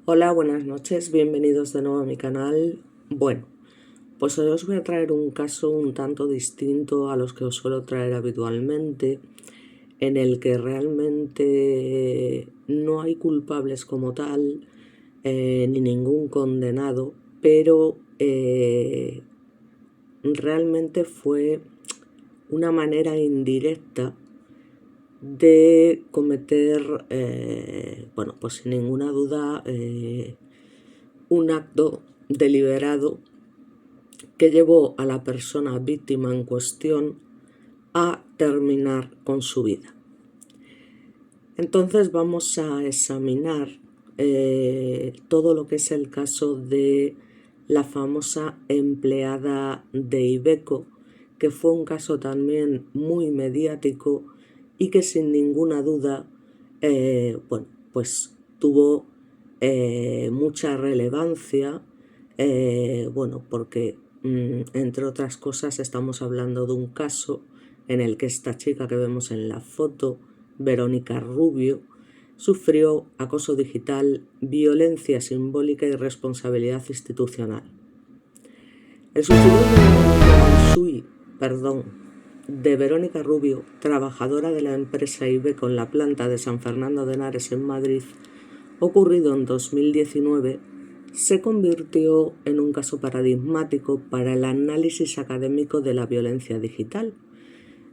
Hola, buenas noches, bienvenidos de nuevo a mi canal. Bueno, pues hoy os voy a traer un caso un tanto distinto a los que os suelo traer habitualmente, en el que realmente no hay culpables como tal, ni ningún condenado, pero realmente fue una manera indirecta de cometer, bueno, pues sin ninguna duda, un acto deliberado que llevó a la persona víctima en cuestión a terminar con su vida. Entonces vamos a examinar todo lo que es el caso de la famosa empleada de Iveco, que fue un caso también muy mediático y que sin ninguna duda bueno, pues tuvo mucha relevancia, bueno, porque entre otras cosas estamos hablando de un caso en el que esta chica que vemos en la foto, Verónica Rubio, sufrió acoso digital, violencia simbólica y responsabilidad institucional. El suicidio de Verónica Rubio, trabajadora de la empresa Iveco en la planta de San Fernando de Henares en Madrid, ocurrido en 2019, se convirtió en un caso paradigmático para el análisis académico de la violencia digital,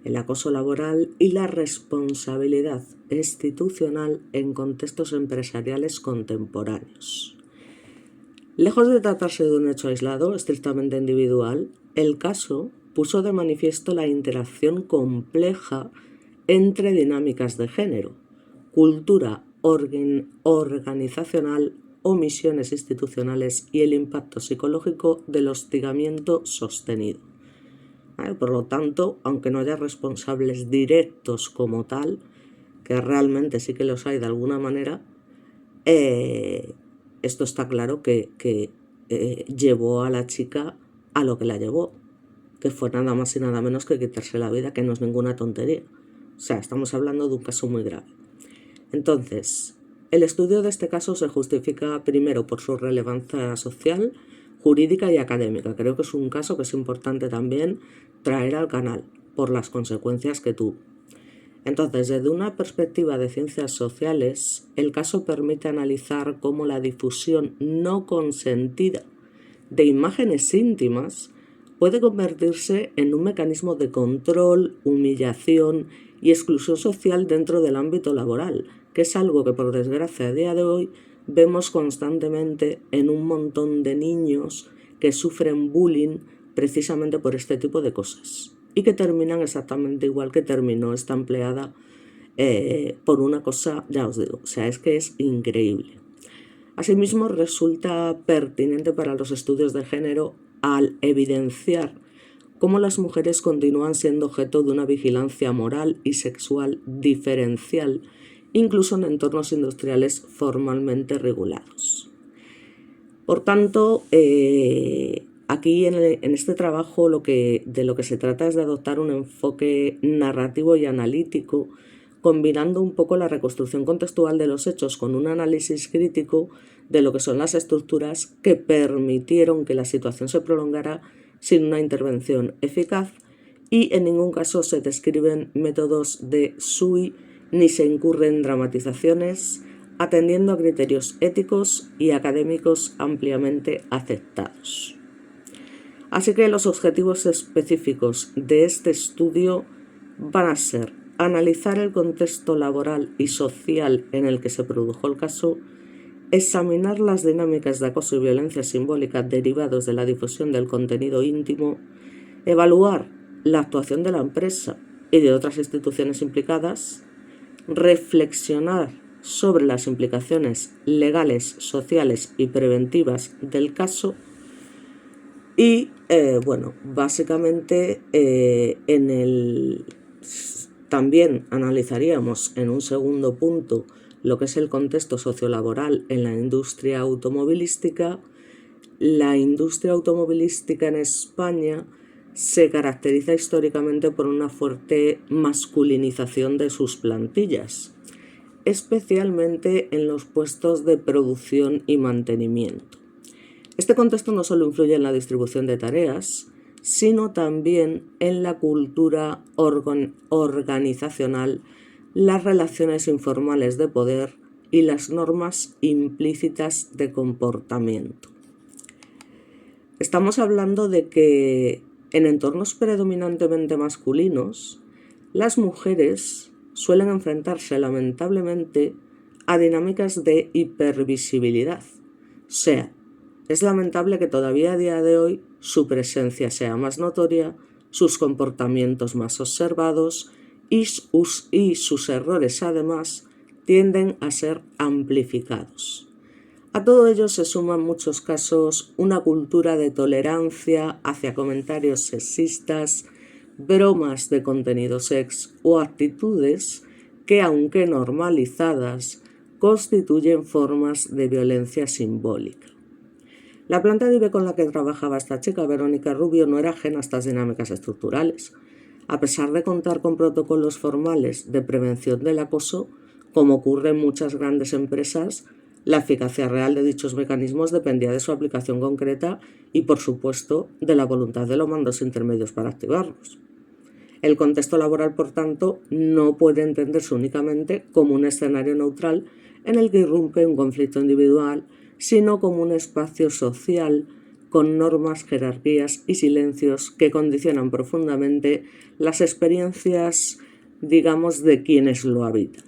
el acoso laboral y la responsabilidad institucional en contextos empresariales contemporáneos. Lejos de tratarse de un hecho aislado, estrictamente individual, el caso puso de manifiesto la interacción compleja entre dinámicas de género, cultura organizacional, omisiones institucionales y el impacto psicológico del hostigamiento sostenido. Por lo tanto, aunque no haya responsables directos como tal, que realmente sí que los hay de alguna manera, esto está claro que llevó a la chica a lo que la llevó, que fue nada más y nada menos que quitarse la vida, que no es ninguna tontería. O sea, estamos hablando de un caso muy grave. Entonces, el estudio de este caso se justifica primero por su relevancia social, jurídica y académica. Creo que es un caso que es importante también traer al canal por las consecuencias que tuvo. Entonces, desde una perspectiva de ciencias sociales, el caso permite analizar cómo la difusión no consentida de imágenes íntimas puede convertirse en un mecanismo de control, humillación y exclusión social dentro del ámbito laboral, que es algo que por desgracia a día de hoy vemos constantemente en un montón de niños que sufren bullying precisamente por este tipo de cosas y que terminan exactamente igual que terminó esta empleada por una cosa, ya os digo, o sea, es que es increíble. Asimismo, resulta pertinente para los estudios de género al evidenciar cómo las mujeres continúan siendo objeto de una vigilancia moral y sexual diferencial, incluso en entornos industriales formalmente regulados. Por tanto, aquí en este trabajo de lo que se trata es de adoptar un enfoque narrativo y analítico, combinando un poco la reconstrucción contextual de los hechos con un análisis crítico de lo que son las estructuras que permitieron que la situación se prolongara sin una intervención eficaz, y en ningún caso se describen métodos de SUI ni se incurren dramatizaciones, atendiendo a criterios éticos y académicos ampliamente aceptados. Así que los objetivos específicos de este estudio van a ser analizar el contexto laboral y social en el que se produjo el caso, examinar las dinámicas de acoso y violencia simbólica derivados de la difusión del contenido íntimo, evaluar la actuación de la empresa y de otras instituciones implicadas, reflexionar sobre las implicaciones legales, sociales y preventivas del caso y, bueno, básicamente también analizaríamos en un segundo punto lo que es el contexto sociolaboral en la industria automovilística. La industria automovilística en España se caracteriza históricamente por una fuerte masculinización de sus plantillas. especialmente en los puestos de producción y mantenimiento. Este contexto no solo influye en la distribución de tareas, sino también en la cultura organizacional, las relaciones informales de poder y las normas implícitas de comportamiento. Estamos hablando de que en entornos predominantemente masculinos, las mujeres suelen enfrentarse lamentablemente a dinámicas de hipervisibilidad. O sea, es lamentable que todavía a día de hoy su presencia sea más notoria, sus comportamientos más observados y sus errores además tienden a ser amplificados. A todo ello se suma en muchos casos una cultura de tolerancia hacia comentarios sexistas, bromas de contenido sex o actitudes que, aunque normalizadas, constituyen formas de violencia simbólica. La planta de IV con la que trabajaba esta chica, Verónica Rubio, no era ajena a estas dinámicas estructurales. A pesar de contar con protocolos formales de prevención del acoso, como ocurre en muchas grandes empresas, la eficacia real de dichos mecanismos dependía de su aplicación concreta y, por supuesto, de la voluntad de los mandos intermedios para activarlos. El contexto laboral, por tanto, no puede entenderse únicamente como un escenario neutral en el que irrumpe un conflicto individual, sino como un espacio social con normas, jerarquías y silencios que condicionan profundamente las experiencias, digamos, de quienes lo habitan.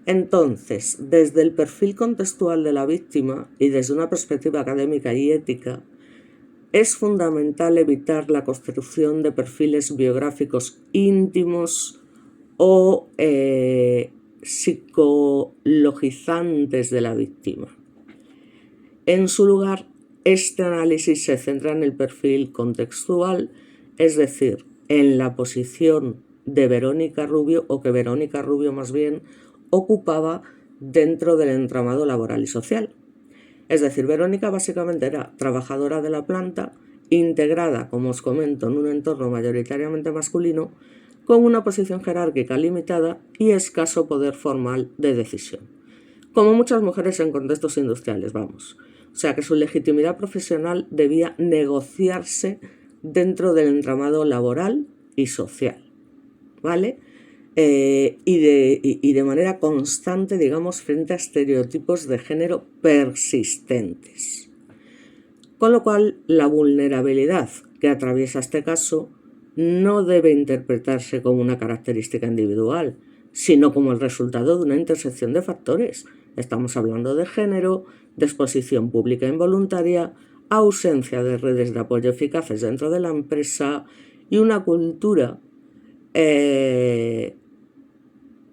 Entonces, desde el perfil contextual de la víctima y desde una perspectiva académica y ética, es fundamental evitar la construcción de perfiles biográficos íntimos o psicologizantes de la víctima. En su lugar, este análisis se centra en el perfil contextual, es decir, en la posición de Verónica Rubio, o que Verónica Rubio más bien ocupaba dentro del entramado laboral y social. Es decir, Verónica básicamente era trabajadora de la planta, integrada, como os comento, en un entorno mayoritariamente masculino, con una posición jerárquica limitada y escaso poder formal de decisión. Como muchas mujeres en contextos industriales, vamos. O sea que su legitimidad profesional debía negociarse dentro del entramado laboral y social, ¿vale? Y de manera constante, digamos, frente a estereotipos de género persistentes. Con lo cual, la vulnerabilidad que atraviesa este caso no debe interpretarse como una característica individual, sino como el resultado de una intersección de factores. Estamos hablando de género, de exposición pública involuntaria, ausencia de redes de apoyo eficaces dentro de la empresa y una cultura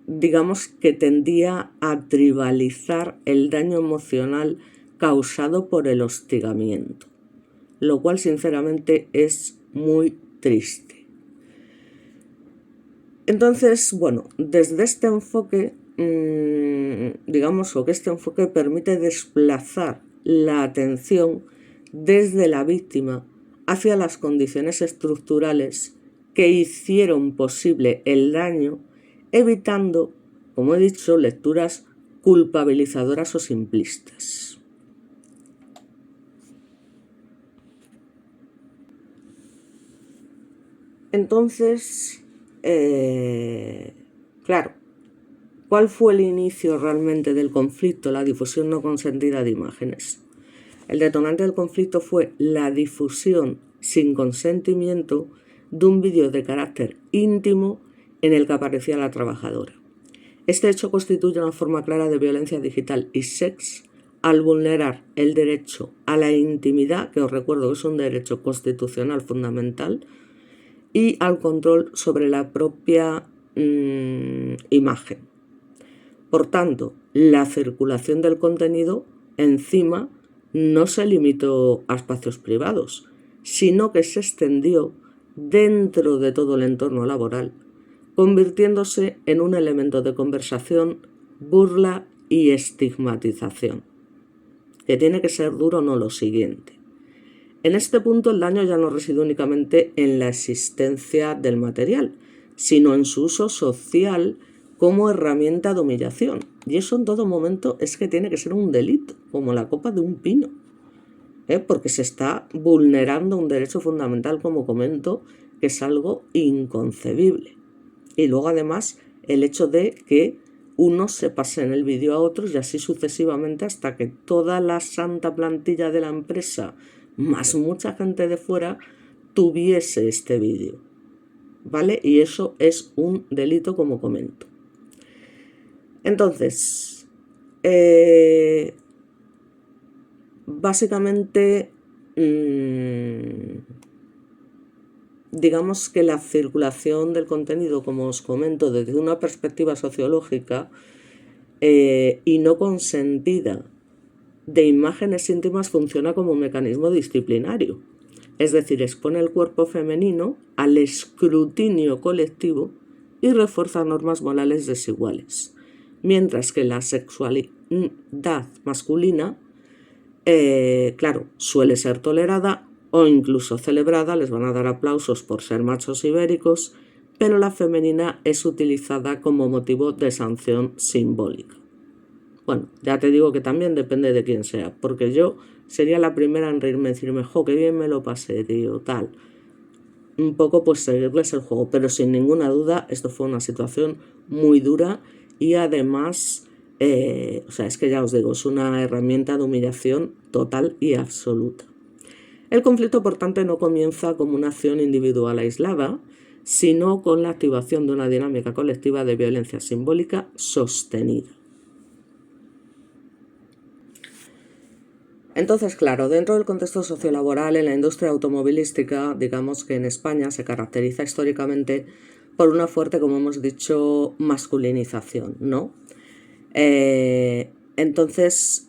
digamos que tendía a tribalizar el daño emocional causado por el hostigamiento, lo cual sinceramente es muy triste. Entonces, bueno, desde este enfoque, digamos, o que este enfoque permite desplazar la atención desde la víctima hacia las condiciones estructurales que hicieron posible el daño, evitando, como he dicho, lecturas culpabilizadoras o simplistas. Entonces, claro, ¿cuál fue el inicio realmente del conflicto? La difusión no consentida de imágenes. El detonante del conflicto fue la difusión sin consentimiento de un vídeo de carácter íntimo en el que aparecía la trabajadora. Este hecho constituye una forma clara de violencia digital y sex al vulnerar el derecho a la intimidad, que os recuerdo que es un derecho constitucional fundamental, y al control sobre la propia imagen. Por tanto, la circulación del contenido encima no se limitó a espacios privados, sino que se extendió dentro de todo el entorno laboral, convirtiéndose en un elemento de conversación, burla y estigmatización. Que tiene que ser duro no lo siguiente. En este punto el daño ya no reside únicamente en la existencia del material, sino en su uso social como herramienta de humillación. Y eso en todo momento es que tiene que ser un delito, como la copa de un pino, porque se está vulnerando un derecho fundamental, como comento, que es algo inconcebible. Y luego además el hecho de que unos se pasen el vídeo a otros y así sucesivamente hasta que toda la santa plantilla de la empresa, más mucha gente de fuera, tuviese este vídeo, ¿vale? Y eso es un delito, como comento. Entonces, básicamente, digamos que la circulación del contenido, como os comento, desde una perspectiva sociológica y no consentida de imágenes íntimas funciona como un mecanismo disciplinario. Es decir, expone el cuerpo femenino al escrutinio colectivo y refuerza normas morales desiguales. Mientras que la sexualidad masculina, claro, suele ser tolerada o incluso celebrada, les van a dar aplausos por ser machos ibéricos, pero la femenina es utilizada como motivo de sanción simbólica. Bueno, ya te digo que también depende de quién sea, porque yo sería la primera en reírme, decirme, jo, qué bien me lo pasé, tío, tal. Un poco pues seguirles el juego, pero sin ninguna duda esto fue una situación muy dura y además, o sea, es que ya os digo, es una herramienta de humillación total y absoluta. El conflicto, por tanto, no comienza como una acción individual aislada, sino con la activación de una dinámica colectiva de violencia simbólica sostenida. Entonces, claro, dentro del contexto sociolaboral, en la industria automovilística, digamos que en España se caracteriza históricamente por una fuerte, como hemos dicho, masculinización, ¿no? Entonces,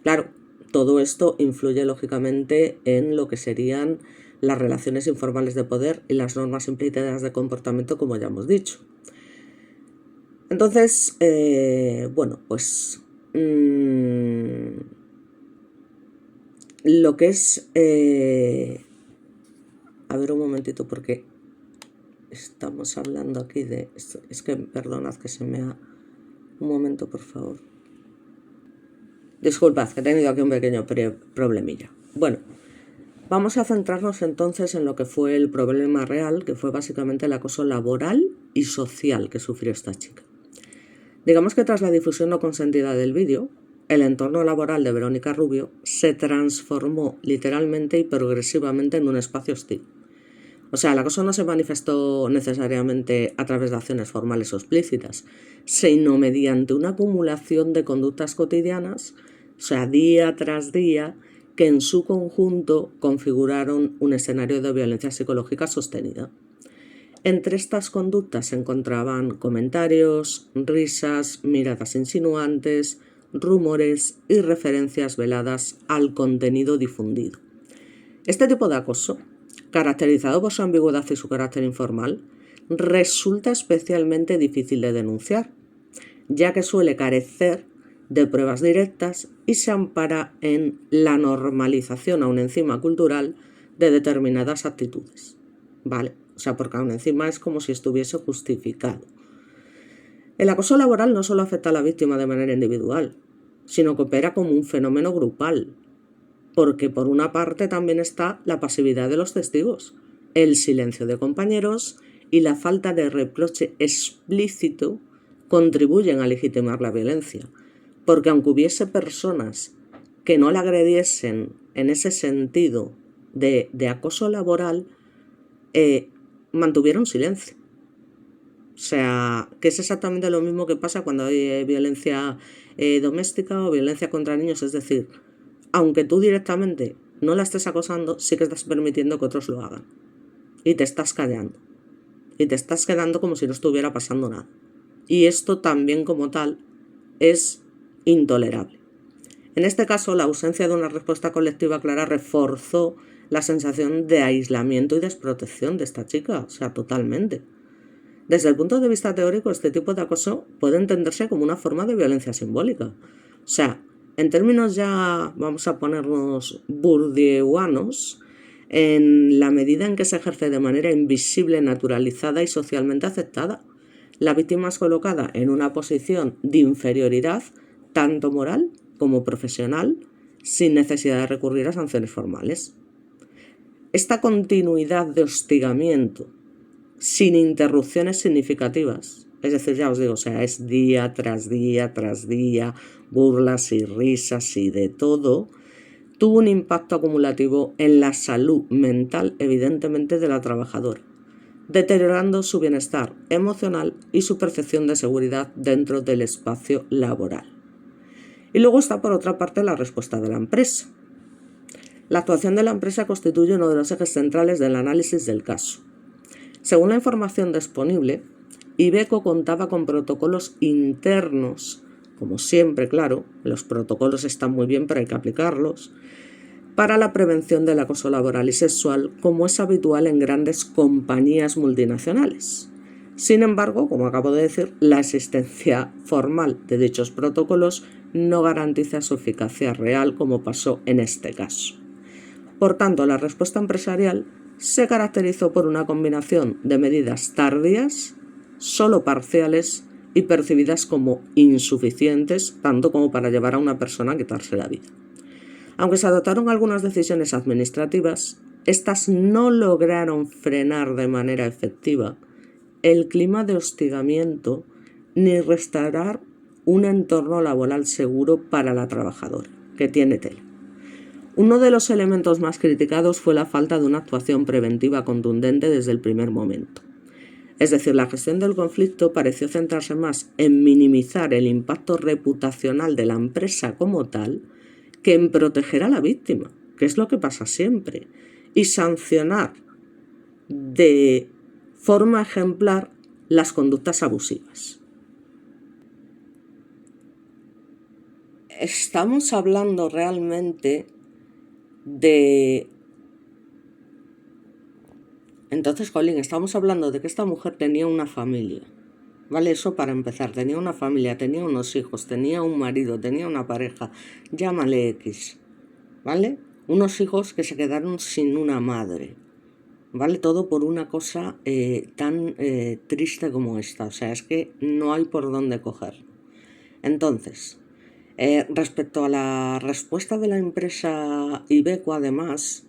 claro, todo esto influye lógicamente en lo que serían las relaciones informales de poder y las normas implícitas de comportamiento, como ya hemos dicho. Entonces, bueno, pues lo que es... a ver un momentito, porque estamos hablando aquí de... Es que, perdonad que se me ha... Un momento, por favor. Disculpad, que he tenido aquí un pequeño problemilla. Bueno, vamos a centrarnos entonces en lo que fue el problema real, que fue básicamente el acoso laboral y social que sufrió esta chica. Digamos que tras la difusión no consentida del vídeo, el entorno laboral de Verónica Rubio se transformó literalmente y progresivamente en un espacio hostil. O sea, el acoso no se manifestó necesariamente a través de acciones formales o explícitas, sino mediante una acumulación de conductas cotidianas, o sea, día tras día, que en su conjunto configuraron un escenario de violencia psicológica sostenida. Entre estas conductas se encontraban comentarios, risas, miradas insinuantes, rumores y referencias veladas al contenido difundido. Este tipo de acoso, caracterizado por su ambigüedad y su carácter informal, resulta especialmente difícil de denunciar, ya que suele carecer de pruebas directas y se ampara en la normalización aún encima cultural de determinadas actitudes. ¿Vale? O sea, porque aún encima es como si estuviese justificado. El acoso laboral no solo afecta a la víctima de manera individual, sino que opera como un fenómeno grupal, porque por una parte también está la pasividad de los testigos, el silencio de compañeros y la falta de reproche explícito contribuyen a legitimar la violencia, porque aunque hubiese personas que no la agrediesen en ese sentido de acoso laboral, mantuvieron silencio. O sea, que es exactamente lo mismo que pasa cuando hay violencia doméstica o violencia contra niños, es decir, aunque tú directamente no la estés acosando, sí que estás permitiendo que otros lo hagan. Y te estás callando. Y te estás quedando como si no estuviera pasando nada. Y esto también como tal es intolerable. En este caso, la ausencia de una respuesta colectiva clara reforzó la sensación de aislamiento y desprotección de esta chica, o sea, totalmente. Desde el punto de vista teórico, este tipo de acoso puede entenderse como una forma de violencia simbólica. O sea, en términos ya, vamos a ponernos bourdieuanos, en la medida en que se ejerce de manera invisible, naturalizada y socialmente aceptada. La víctima es colocada en una posición de inferioridad, tanto moral como profesional, sin necesidad de recurrir a sanciones formales. Esta continuidad de hostigamiento, sin interrupciones significativas, es decir, ya os digo, es día tras día tras día, burlas y risas y de todo, tuvo un impacto acumulativo en la salud mental, evidentemente, de la trabajadora, deteriorando su bienestar emocional y su percepción de seguridad dentro del espacio laboral. Y luego está, por otra parte, la respuesta de la empresa. La actuación de la empresa constituye uno de los ejes centrales del análisis del caso. Según la información disponible, Iveco contaba con protocolos internos, como siempre, claro, los protocolos están muy bien pero hay que aplicarlos, para la prevención del acoso laboral y sexual, como es habitual en grandes compañías multinacionales. Sin embargo, como acabo de decir, la existencia formal de dichos protocolos no garantiza su eficacia real, como pasó en este caso. Por tanto, la respuesta empresarial se caracterizó por una combinación de medidas tardías, solo parciales y percibidas como insuficientes, tanto como para llevar a una persona a quitarse la vida. Aunque se adoptaron algunas decisiones administrativas, estas no lograron frenar de manera efectiva el clima de hostigamiento ni restaurar un entorno laboral seguro para la trabajadora, que tiene tela. Uno de los elementos más criticados fue la falta de una actuación preventiva contundente desde el primer momento. Es decir, la gestión del conflicto pareció centrarse más en minimizar el impacto reputacional de la empresa como tal que en proteger a la víctima, que es lo que pasa siempre, y sancionar de forma ejemplar las conductas abusivas. Estamos hablando realmente de... Entonces, jolín, estamos hablando de que esta mujer tenía una familia, ¿vale? Eso para empezar, tenía una familia, tenía unos hijos, tenía un marido, tenía una pareja, llámale X, ¿vale? Unos hijos que se quedaron sin una madre, ¿vale? Todo por una cosa tan triste como esta, es que no hay por dónde cogerlo. Entonces, respecto a la respuesta de la empresa Iveco, además,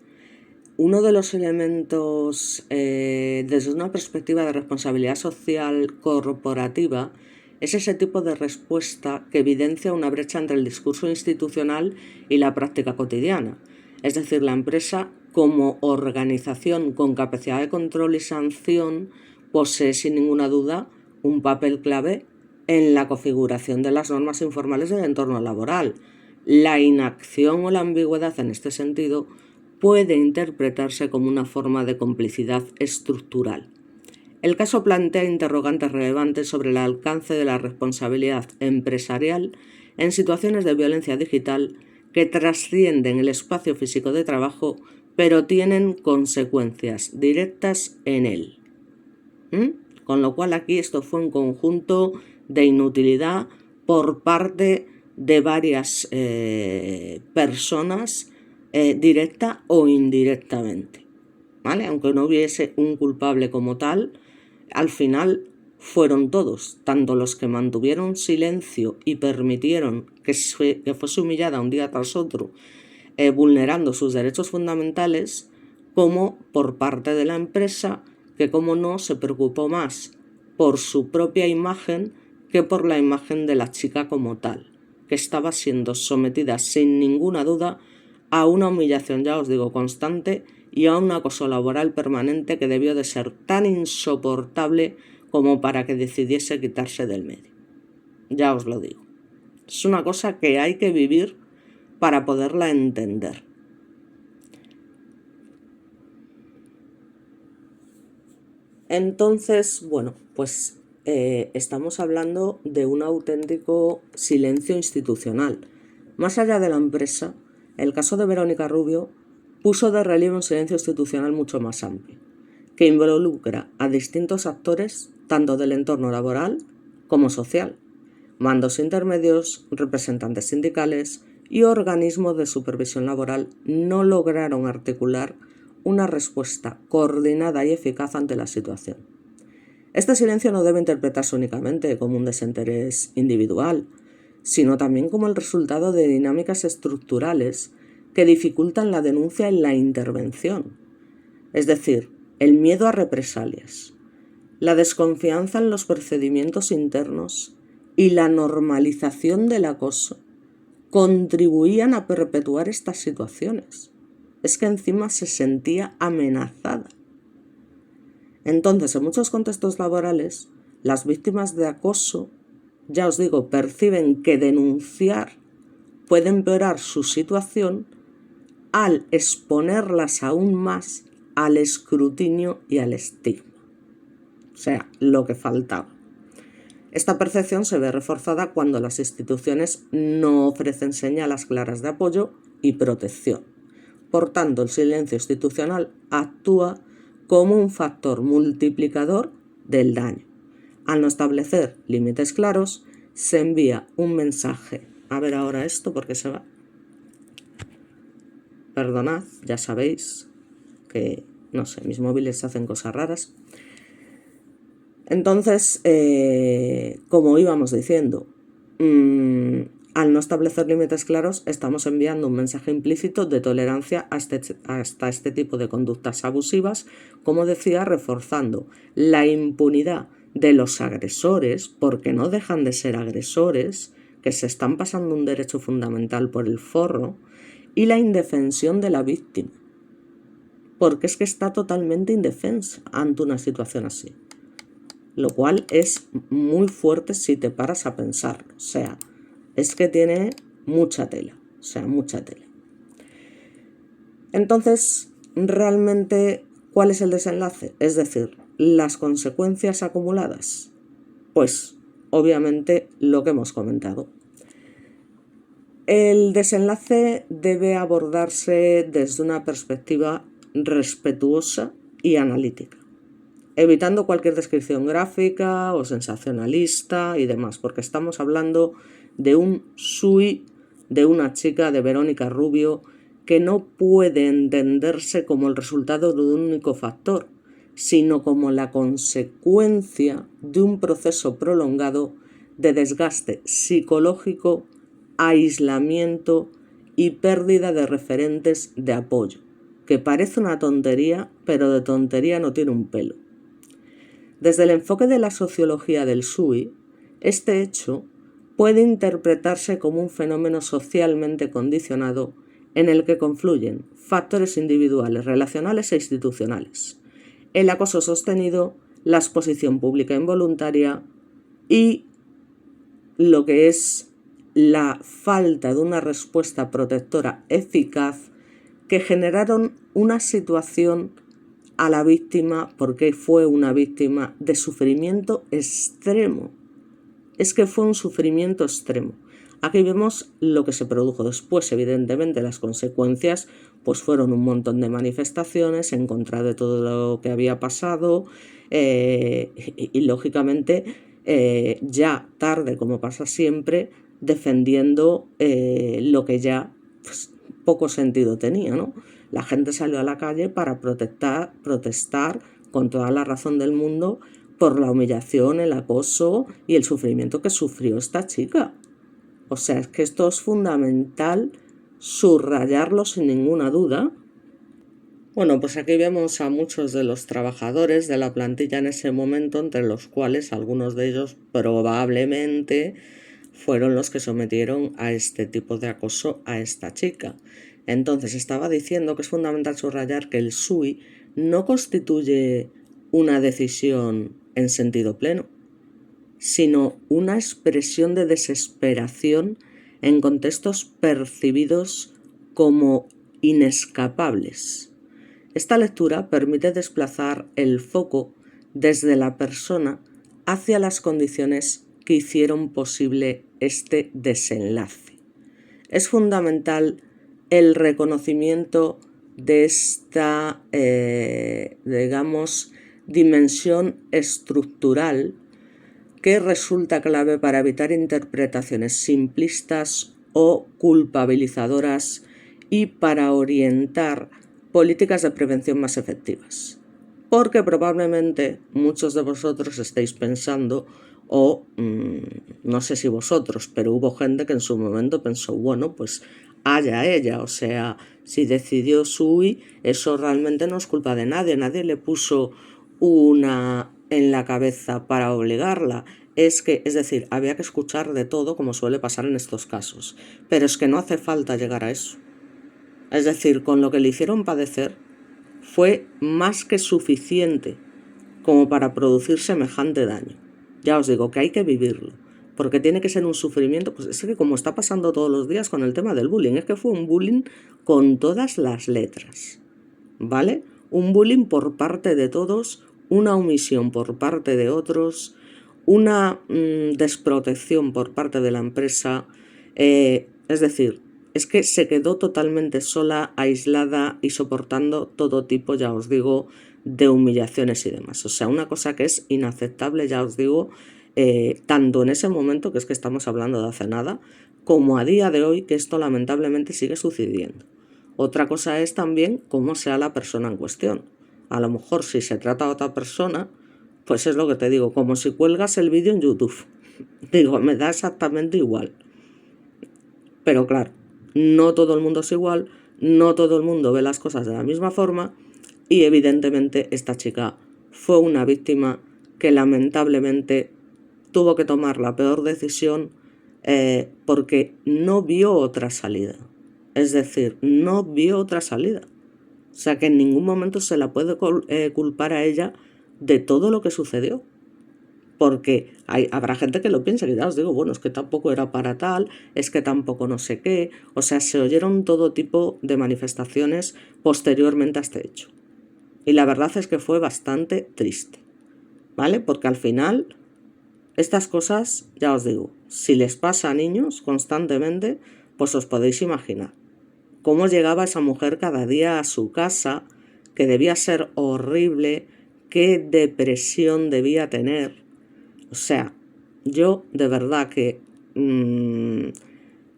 uno de los elementos desde una perspectiva de responsabilidad social corporativa es ese tipo de respuesta que evidencia una brecha entre el discurso institucional y la práctica cotidiana. Es decir, la empresa como organización con capacidad de control y sanción posee sin ninguna duda un papel clave en la configuración de las normas informales del entorno laboral. La inacción o la ambigüedad en este sentido puede interpretarse como una forma de complicidad estructural. El caso plantea interrogantes relevantes sobre el alcance de la responsabilidad empresarial en situaciones de violencia digital que trascienden el espacio físico de trabajo, pero tienen consecuencias directas en él. Con lo cual aquí esto fue un conjunto de inutilidad por parte de varias personas, directa o indirectamente, ¿vale? Aunque no hubiese un culpable como tal, al final fueron todos, tanto los que mantuvieron silencio y permitieron que fuese humillada un día tras otro, vulnerando sus derechos fundamentales, como por parte de la empresa, que como no se preocupó más por su propia imagen que por la imagen de la chica como tal, que estaba siendo sometida sin ninguna duda a una humillación, ya os digo, constante y a un acoso laboral permanente que debió de ser tan insoportable como para que decidiese quitarse del medio. Ya os lo digo. Es una cosa que hay que vivir para poderla entender. Entonces, bueno, pues estamos hablando de un auténtico silencio institucional. Más allá de la empresa, el caso de Verónica Rubio puso de relieve un silencio institucional mucho más amplio, que involucra a distintos actores, tanto del entorno laboral como social, mandos intermedios, representantes sindicales y organismos de supervisión laboral no lograron articular una respuesta coordinada y eficaz ante la situación. Este silencio no debe interpretarse únicamente como un desinterés individual, sino también como el resultado de dinámicas estructurales que dificultan la denuncia y la intervención. Es decir, el miedo a represalias, la desconfianza en los procedimientos internos y la normalización del acoso contribuían a perpetuar estas situaciones. Es que encima se sentía amenazada. Entonces, en muchos contextos laborales, las víctimas de acoso, ya os digo, perciben que denunciar puede empeorar su situación al exponerlas aún más al escrutinio y al estigma. O sea, lo que faltaba. Esta percepción se ve reforzada cuando las instituciones no ofrecen señales claras de apoyo y protección. Por tanto, el silencio institucional actúa como un factor multiplicador del daño. Al no establecer límites claros, se envía un mensaje. A ver ahora esto porque se va. Perdonad, ya sabéis que, no sé, mis móviles hacen cosas raras. Entonces, como íbamos diciendo, al no establecer límites claros, estamos enviando un mensaje implícito de tolerancia hasta este tipo de conductas abusivas, como decía, reforzando la impunidad de los agresores, porque no dejan de ser agresores, que se están pasando un derecho fundamental por el forro, y la indefensión de la víctima, porque es que está totalmente indefensa ante una situación así. Lo cual es muy fuerte si te paras a pensarlo. O sea, es que tiene mucha tela. O sea, mucha tela. Entonces, realmente, ¿cuál es el desenlace? Es decir, las consecuencias acumuladas. Pues, obviamente, lo que hemos comentado. El desenlace debe abordarse desde una perspectiva respetuosa y analítica, evitando cualquier descripción gráfica o sensacionalista y demás, porque estamos hablando de un SUI, de una chica, de Verónica Rubio, que no puede entenderse como el resultado de un único factor, sino como la consecuencia de un proceso prolongado de desgaste psicológico, aislamiento y pérdida de referentes de apoyo, que parece una tontería, pero de tontería no tiene un pelo. Desde el enfoque de la sociología del SUI, este hecho puede interpretarse como un fenómeno socialmente condicionado en el que confluyen factores individuales, relacionales e institucionales, el acoso sostenido, la exposición pública involuntaria y lo que es la falta de una respuesta protectora eficaz que generaron una situación a la víctima, porque fue una víctima de sufrimiento extremo. Es que fue un sufrimiento extremo. Aquí vemos lo que se produjo después. Evidentemente las consecuencias pues fueron un montón de manifestaciones en contra de todo lo que había pasado y lógicamente ya tarde, como pasa siempre, defendiendo lo que ya pues, poco sentido tenía, ¿no? La gente salió a la calle para protestar con toda la razón del mundo por la humillación, el acoso y el sufrimiento que sufrió esta chica. O sea, es que esto es fundamental subrayarlo sin ninguna duda. Bueno, pues aquí vemos a muchos de los trabajadores de la plantilla en ese momento, entre los cuales algunos de ellos probablemente fueron los que sometieron a este tipo de acoso a esta chica. Entonces estaba diciendo que es fundamental subrayar que el SUI no constituye una decisión en sentido pleno, sino una expresión de desesperación en contextos percibidos como inescapables. Esta lectura permite desplazar el foco desde la persona hacia las condiciones que hicieron posible este desenlace. Es fundamental el reconocimiento de esta, dimensión estructural que resulta clave para evitar interpretaciones simplistas o culpabilizadoras y para orientar políticas de prevención más efectivas. Porque probablemente muchos de vosotros estéis pensando, o no sé si vosotros, pero hubo gente que en su momento pensó, bueno, pues haya ella, o sea, si decidió Sui, eso realmente no es culpa de nadie, nadie le puso una en la cabeza para obligarla. Es decir, había que escuchar de todo, como suele pasar en estos casos, pero es que no hace falta llegar a eso. Es decir, con lo que le hicieron padecer fue más que suficiente como para producir semejante daño. Ya os digo que hay que vivirlo, porque tiene que ser un sufrimiento, pues es que como está pasando todos los días con el tema del bullying, es que fue un bullying con todas las letras, ¿vale? Un bullying por parte de todos, una omisión por parte de otros, una desprotección por parte de la empresa, es decir, es que se quedó totalmente sola, aislada y soportando todo tipo, ya os digo, de humillaciones y demás. O sea, una cosa que es inaceptable, ya os digo, tanto en ese momento, que es que estamos hablando de hace nada, como a día de hoy, que esto lamentablemente sigue sucediendo. Otra cosa es también cómo sea la persona en cuestión. A lo mejor si se trata de otra persona, pues es lo que te digo, como si cuelgas el vídeo en YouTube. Digo, me da exactamente igual. Pero claro, no todo el mundo es igual, no todo el mundo ve las cosas de la misma forma y evidentemente esta chica fue una víctima que lamentablemente tuvo que tomar la peor decisión porque no vio otra salida. Es decir, no vio otra salida. O sea que en ningún momento se la puede culpar a ella de todo lo que sucedió. Porque habrá gente que lo piensa, que ya os digo, bueno, es que tampoco era para tal, es que tampoco no sé qué. O sea, se oyeron todo tipo de manifestaciones posteriormente a este hecho. Y la verdad es que fue bastante triste, ¿vale? Porque al final, estas cosas, ya os digo, si les pasa a niños constantemente, pues os podéis imaginar cómo llegaba esa mujer cada día a su casa, que debía ser horrible, qué depresión debía tener. O sea, yo de verdad que,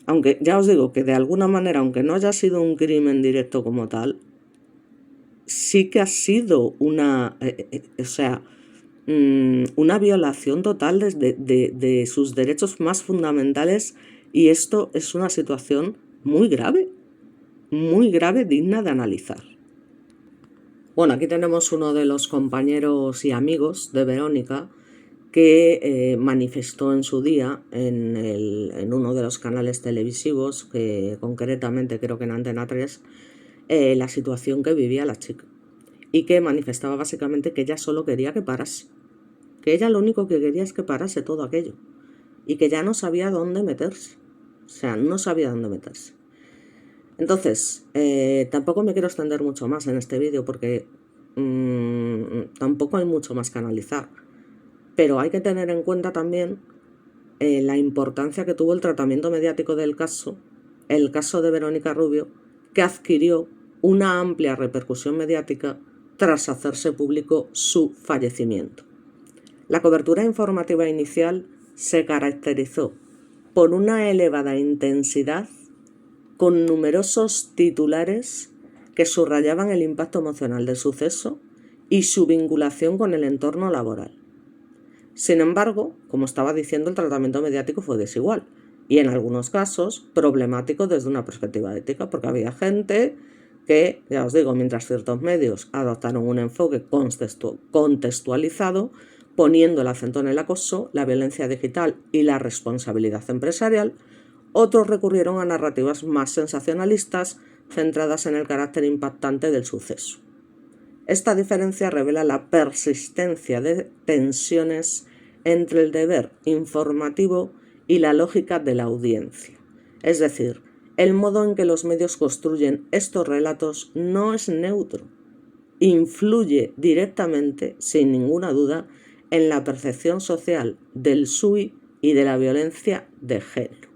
aunque ya os digo que de alguna manera, aunque no haya sido un crimen directo como tal, sí que ha sido una, una violación total de sus derechos más fundamentales, y esto es una situación muy grave, digna de analizar. Bueno, aquí tenemos uno de los compañeros y amigos de Verónica que manifestó en su día en uno de los canales televisivos, que concretamente creo que en Antena 3, la situación que vivía la chica. Y que manifestaba básicamente que ella solo quería que parase. Que ella lo único que quería es que parase todo aquello. Y que ya no sabía dónde meterse. O sea, no sabía dónde meterse. Entonces, tampoco me quiero extender mucho más en este vídeo porque tampoco hay mucho más que analizar. Pero hay que tener en cuenta también la importancia que tuvo el tratamiento mediático del caso, el caso de Verónica Rubio, que adquirió una amplia repercusión mediática tras hacerse público su fallecimiento. La cobertura informativa inicial se caracterizó por una elevada intensidad, con numerosos titulares que subrayaban el impacto emocional del suceso y su vinculación con el entorno laboral. Sin embargo, como estaba diciendo, el tratamiento mediático fue desigual y en algunos casos problemático desde una perspectiva ética, porque había gente que, ya os digo, mientras ciertos medios adoptaron un enfoque contextualizado, poniendo el acento en el acoso, la violencia digital y la responsabilidad empresarial, otros recurrieron a narrativas más sensacionalistas centradas en el carácter impactante del suceso. Esta diferencia revela la persistencia de tensiones entre el deber informativo y la lógica de la audiencia. Es decir, el modo en que los medios construyen estos relatos no es neutro. Influye directamente, sin ninguna duda, en la percepción social del SUI y de la violencia de género.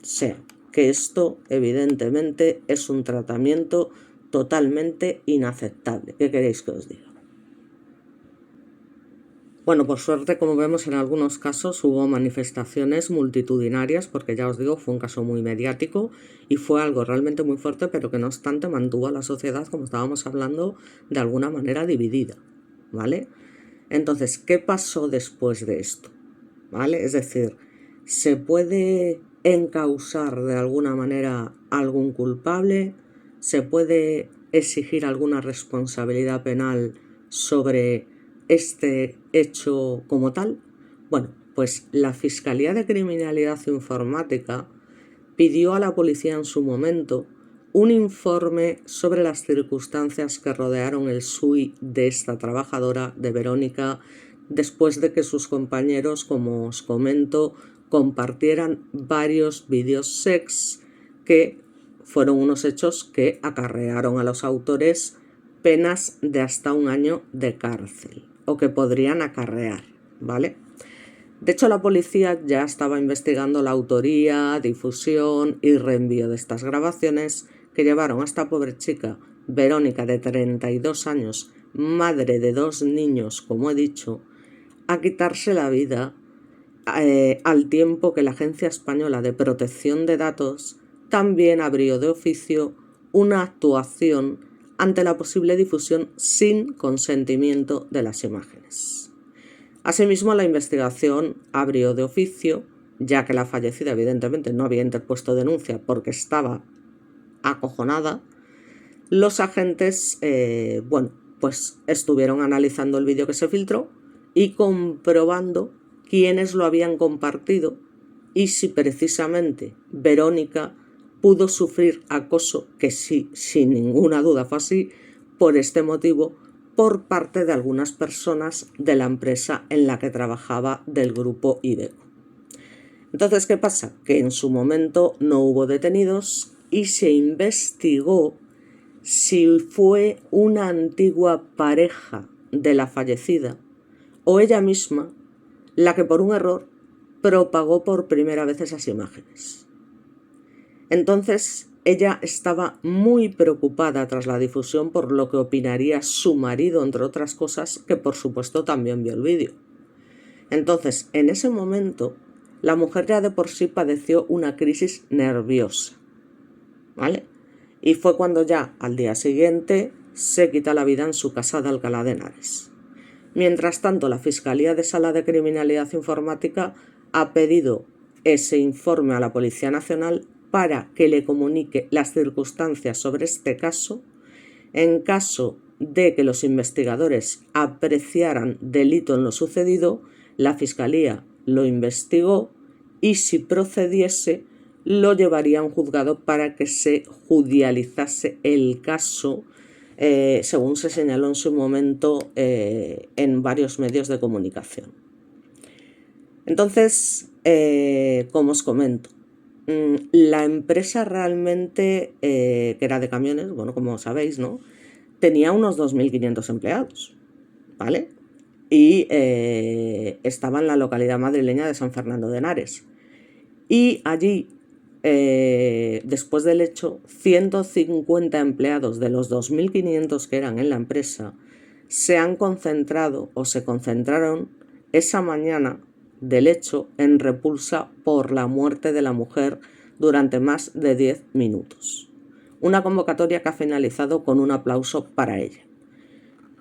O sea, que esto evidentemente es un tratamiento totalmente inaceptable. ¿Qué queréis que os diga? Bueno, por suerte, como vemos en algunos casos, hubo manifestaciones multitudinarias, porque ya os digo, fue un caso muy mediático y fue algo realmente muy fuerte, pero que no obstante mantuvo a la sociedad, como estábamos hablando, de alguna manera dividida, ¿vale? Entonces, ¿qué pasó después de esto? ¿Vale? Es decir, ¿se puede encausar de alguna manera a algún culpable? ¿Se puede exigir alguna responsabilidad penal sobre este hecho como tal? Bueno, pues la Fiscalía de Criminalidad Informática pidió a la policía en su momento un informe sobre las circunstancias que rodearon el SUI de esta trabajadora, de Verónica, después de que sus compañeros, como os comento, compartieran varios vídeos sex que fueron unos hechos que acarrearon a los autores penas de hasta 1 año de cárcel, o que podrían acarrear, ¿vale? De hecho, la policía ya estaba investigando la autoría, difusión y reenvío de estas grabaciones que llevaron a esta pobre chica, Verónica, de 32 años, madre de 2 niños, como he dicho, a quitarse la vida al tiempo que la Agencia Española de Protección de Datos también abrió de oficio una actuación ante la posible difusión sin consentimiento de las imágenes. Asimismo, la investigación abrió de oficio, ya que la fallecida evidentemente no había interpuesto denuncia porque estaba acojonada. Los agentes, pues estuvieron analizando el vídeo que se filtró y comprobando quiénes lo habían compartido y si precisamente Verónica pudo sufrir acoso, que sí, sin ninguna duda fue así, por este motivo, por parte de algunas personas de la empresa en la que trabajaba del grupo Ibeco. Entonces, ¿qué pasa? Que en su momento no hubo detenidos y se investigó si fue una antigua pareja de la fallecida o ella misma la que por un error propagó por primera vez esas imágenes. Entonces, ella estaba muy preocupada tras la difusión por lo que opinaría su marido, entre otras cosas, que por supuesto también vio el vídeo. Entonces, en ese momento, la mujer ya de por sí padeció una crisis nerviosa, ¿vale? Y fue cuando ya al día siguiente se quita la vida en su casa de Alcalá de Henares. Mientras tanto, la Fiscalía de Sala de Criminalidad Informática ha pedido ese informe a la Policía Nacional para que le comunique las circunstancias sobre este caso. En caso de que los investigadores apreciaran delito en lo sucedido, la Fiscalía lo investigó y si procediese lo llevaría a un juzgado para que se judicializase el caso, según se señaló en su momento en varios medios de comunicación. Entonces, como os comento, la empresa realmente, que era de camiones, bueno, como sabéis, ¿no?, tenía unos 2.500 empleados, ¿vale? Y estaba en la localidad madrileña de San Fernando de Henares. Y allí, después del hecho, 150 empleados de los 2.500 que eran en la empresa se han concentrado o se concentraron esa mañana del hecho en repulsa por la muerte de la mujer durante más de 10 minutos. Una convocatoria que ha finalizado con un aplauso para ella.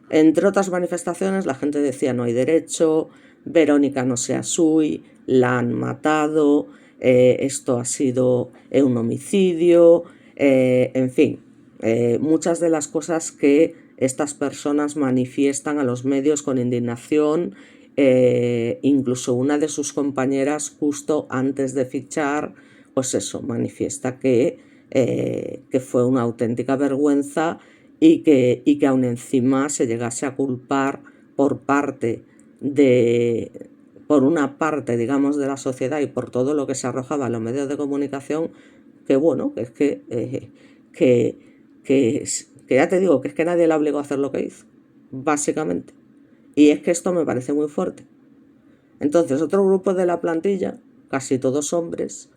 Entre otras manifestaciones, la gente decía no hay derecho, Verónica no sea SUI, la han matado, esto ha sido un homicidio, en fin, muchas de las cosas que estas personas manifiestan a los medios con indignación. Incluso una de sus compañeras, justo antes de fichar, pues eso, manifiesta que fue una auténtica vergüenza y que aún encima se llegase a culpar por una parte, digamos, de la sociedad y por todo lo que se arrojaba en los medios de comunicación, que bueno, que es que ya te digo, que es que nadie la obligó a hacer lo que hizo, básicamente. Y es que esto me parece muy fuerte. Entonces, otro grupo de la plantilla, casi todos hombres,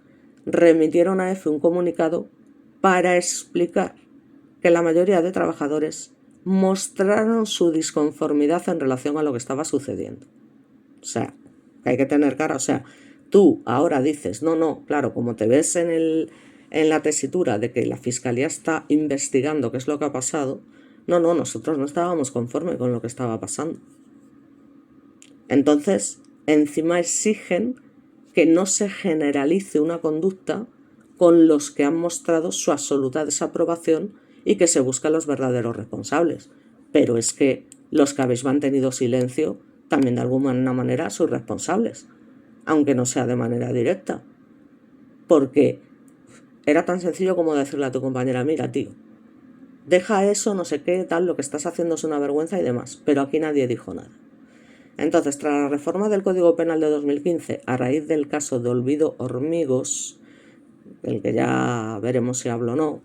remitieron a EFE un comunicado para explicar que la mayoría de trabajadores mostraron su disconformidad en relación a lo que estaba sucediendo. O sea, que hay que tener cara. O sea, tú ahora dices, no, claro, como te ves en la tesitura de que la fiscalía está investigando qué es lo que ha pasado, no, nosotros no estábamos conformes con lo que estaba pasando. Entonces, encima exigen que no se generalice una conducta con los que han mostrado su absoluta desaprobación y que se buscan los verdaderos responsables. Pero es que los que habéis mantenido silencio también de alguna manera sois responsables, aunque no sea de manera directa. Porque era tan sencillo como decirle a tu compañera, mira, tío, deja eso, no sé qué, tal, lo que estás haciendo es una vergüenza y demás. Pero aquí nadie dijo nada. Entonces, tras la reforma del Código Penal de 2015, a raíz del caso de Olvido Hormigos, del que ya veremos si hablo o no,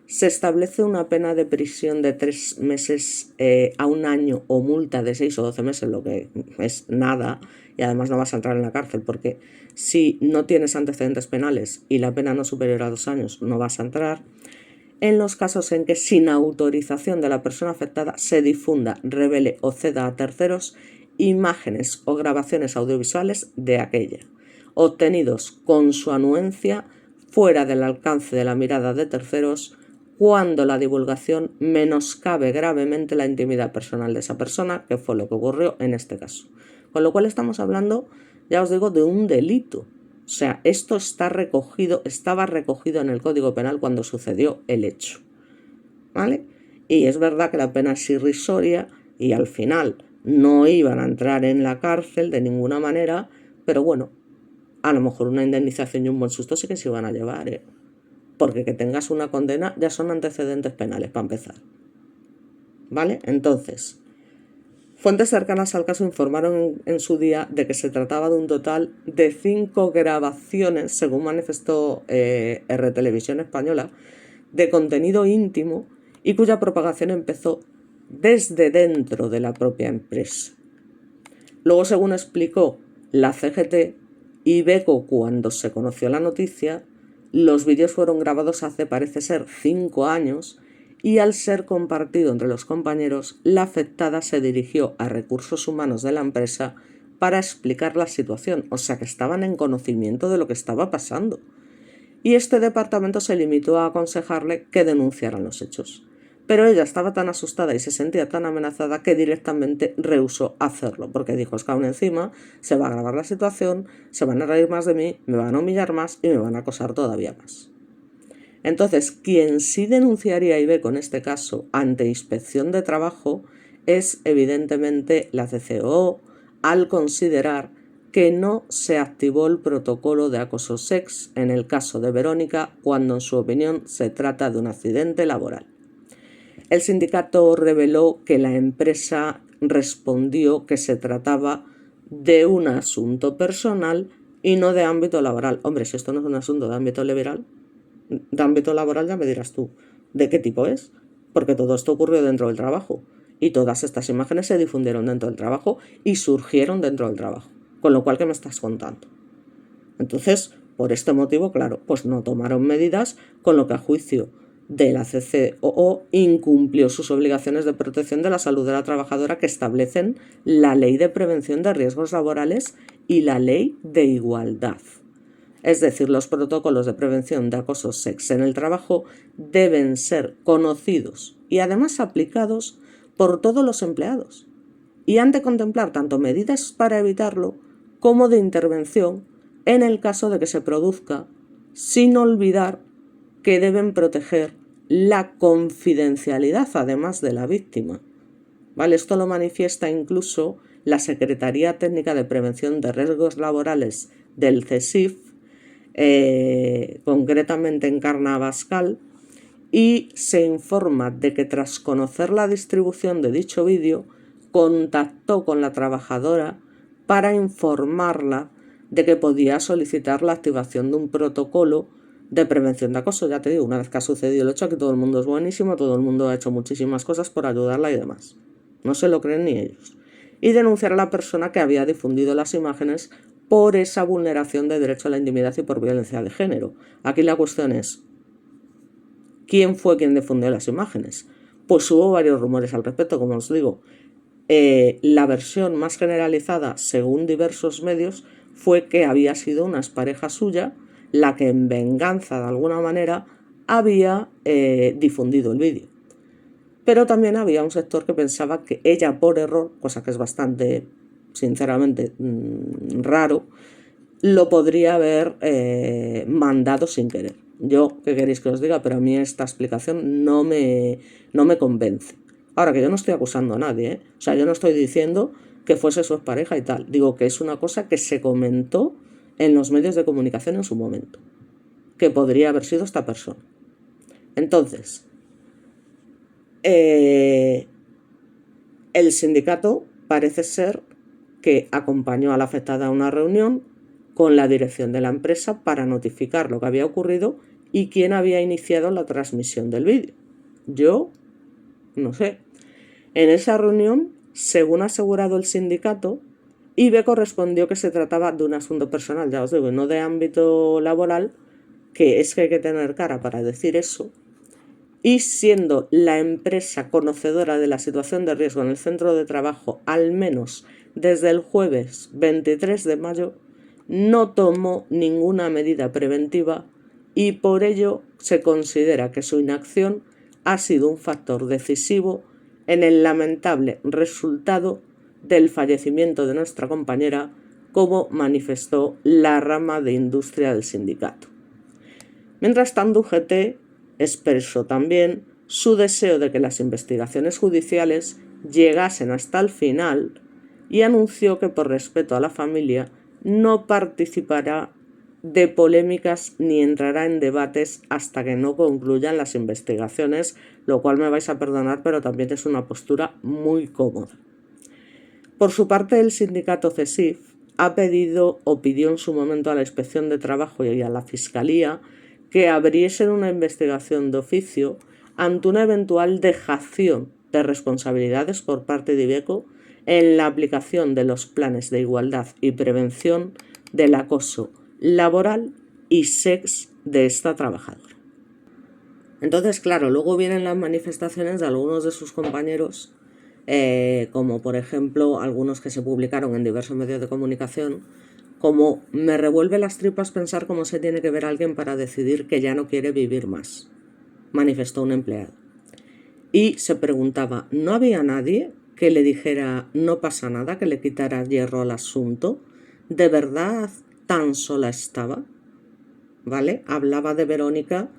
se establece una pena de prisión de 3 meses a 1 año o multa de 6 o 12 meses, lo que es nada, y además no vas a entrar en la cárcel, porque si no tienes antecedentes penales y la pena no es superior a 2 años, no vas a entrar. En los casos en que sin autorización de la persona afectada se difunda, revele o ceda a terceros imágenes o grabaciones audiovisuales de aquella, obtenidos con su anuencia fuera del alcance de la mirada de terceros, cuando la divulgación menoscabe gravemente la intimidad personal de esa persona, que fue lo que ocurrió en este caso. Con lo cual estamos hablando, ya os digo, de un delito. O sea, esto estaba recogido en el Código Penal cuando sucedió el hecho, ¿vale? Y es verdad que la pena es irrisoria y al final no iban a entrar en la cárcel de ninguna manera, pero bueno, a lo mejor una indemnización y un buen susto sí que se iban a llevar, ¿eh? Porque que tengas una condena ya son antecedentes penales para empezar, ¿vale? Entonces, fuentes cercanas al caso informaron en su día de que se trataba de un total de 5 grabaciones, según manifestó R Televisión Española, de contenido íntimo y cuya propagación empezó desde dentro de la propia empresa. Luego, según explicó la CGT, Iveco, cuando se conoció la noticia, los vídeos fueron grabados hace, parece ser, 5 años y al ser compartido entre los compañeros, la afectada se dirigió a recursos humanos de la empresa para explicar la situación, o sea que estaban en conocimiento de lo que estaba pasando. Y este departamento se limitó a aconsejarle que denunciaran los hechos. Pero ella estaba tan asustada y se sentía tan amenazada que directamente rehusó hacerlo, porque dijo, es que aún encima se va a agravar la situación, se van a reír más de mí, me van a humillar más y me van a acosar todavía más. Entonces, quien sí denunciaría a Iveco en este caso ante Inspección de Trabajo es evidentemente la CCOO, al considerar que no se activó el protocolo de acoso sex en el caso de Verónica, cuando en su opinión se trata de un accidente laboral. El sindicato reveló que la empresa respondió que se trataba de un asunto personal y no de ámbito laboral. Hombre, si esto no es un asunto de ámbito laboral, ya me dirás tú de qué tipo es, porque todo esto ocurrió dentro del trabajo y todas estas imágenes se difundieron dentro del trabajo y surgieron dentro del trabajo, con lo cual, ¿qué me estás contando? Entonces, por este motivo, claro, pues no tomaron medidas, con lo que a juicio de la CCOO incumplió sus obligaciones de protección de la salud de la trabajadora que establecen la Ley de Prevención de Riesgos Laborales y la Ley de Igualdad. Es decir, los protocolos de prevención de acoso sex en el trabajo deben ser conocidos y además aplicados por todos los empleados y han de contemplar tanto medidas para evitarlo como de intervención en el caso de que se produzca, sin olvidar que deben proteger la confidencialidad además de la víctima. ¿Vale? Esto lo manifiesta incluso la Secretaría Técnica de Prevención de Riesgos Laborales del CSIF, concretamente en Carnavascal, y se informa de que tras conocer la distribución de dicho vídeo, contactó con la trabajadora para informarla de que podía solicitar la activación de un protocolo de prevención de acoso. Ya te digo, una vez que ha sucedido el hecho, aquí todo el mundo es buenísimo, todo el mundo ha hecho muchísimas cosas por ayudarla y demás. No se lo creen ni ellos. Y denunciar a la persona que había difundido las imágenes por esa vulneración de derecho a la intimidad y por violencia de género. Aquí la cuestión es, ¿quién fue quien difundió las imágenes? Pues hubo varios rumores al respecto, como os digo. la versión más generalizada, según diversos medios, fue que había sido una expareja suya la que en venganza de alguna manera había difundido el vídeo. Pero también había un sector que pensaba que ella por error, cosa que es bastante, sinceramente, raro, lo podría haber mandado sin querer. Yo, ¿qué queréis que os diga? Pero a mí esta explicación no me convence. Ahora, que yo no estoy acusando a nadie, ¿eh? O sea, yo no estoy diciendo que fuese su expareja y tal. Digo que es una cosa que se comentó en los medios de comunicación en su momento, que podría haber sido esta persona. Entonces, el sindicato parece ser que acompañó a la afectada a una reunión con la dirección de la empresa para notificar lo que había ocurrido y quién había iniciado la transmisión del vídeo. Yo no sé. En esa reunión, según ha asegurado el sindicato, Ibeco respondió que se trataba de un asunto personal, ya os digo, no de ámbito laboral, que es que hay que tener cara para decir eso. Y siendo la empresa conocedora de la situación de riesgo en el centro de trabajo, al menos desde el jueves 23 de mayo, no tomó ninguna medida preventiva y por ello se considera que su inacción ha sido un factor decisivo en el lamentable resultado del fallecimiento de nuestra compañera, como manifestó la rama de industria del sindicato. Mientras tanto, UGT expresó también su deseo de que las investigaciones judiciales llegasen hasta el final y anunció que por respeto a la familia no participará de polémicas ni entrará en debates hasta que no concluyan las investigaciones, lo cual me vais a perdonar, pero también es una postura muy cómoda. Por su parte, el sindicato CESIF ha pedido o pidió en su momento a la Inspección de Trabajo y a la Fiscalía que abriesen una investigación de oficio ante una eventual dejación de responsabilidades por parte de Ibeco en la aplicación de los planes de igualdad y prevención del acoso laboral y sex de esta trabajadora. Entonces, claro, luego vienen las manifestaciones de algunos de sus compañeros, como por ejemplo algunos que se publicaron en diversos medios de comunicación, como me revuelve las tripas pensar cómo se tiene que ver a alguien para decidir que ya no quiere vivir más, manifestó un empleado. Y se preguntaba, ¿no había nadie que le dijera no pasa nada, que le quitara hierro al asunto? ¿De verdad tan sola estaba? ¿Vale? Hablaba de Verónica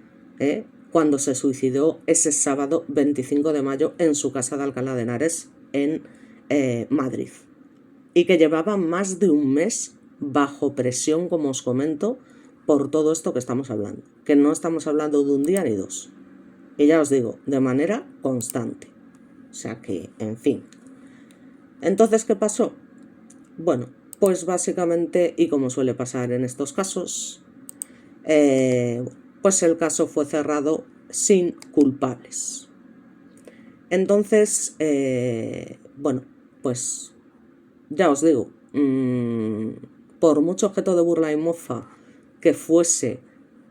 cuando se suicidó ese sábado 25 de mayo en su casa de Alcalá de Henares, en Madrid. Y que llevaba más de un mes bajo presión, como os comento, por todo esto que estamos hablando. Que no estamos hablando de un día ni dos. Y ya os digo, de manera constante. O sea que, en fin. Entonces, ¿qué pasó? Bueno, pues básicamente, y como suele pasar en estos casos, pues el caso fue cerrado sin culpables. Entonces, bueno, pues ya os digo, por mucho objeto de burla y mofa que fuese,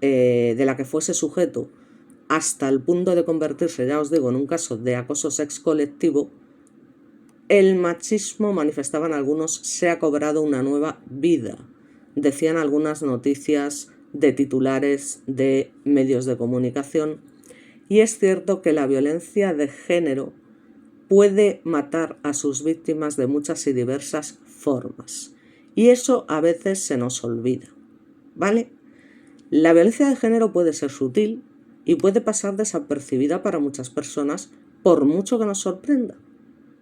de la que fuese sujeto, hasta el punto de convertirse, ya os digo, en un caso de acoso sex colectivo, el machismo, manifestaban algunos, se ha cobrado una nueva vida. Decían algunas noticias de titulares de medios de comunicación. Y es cierto que la violencia de género puede matar a sus víctimas de muchas y diversas formas. Y eso a veces se nos olvida, ¿vale? La violencia de género puede ser sutil y puede pasar desapercibida para muchas personas, por mucho que nos sorprenda.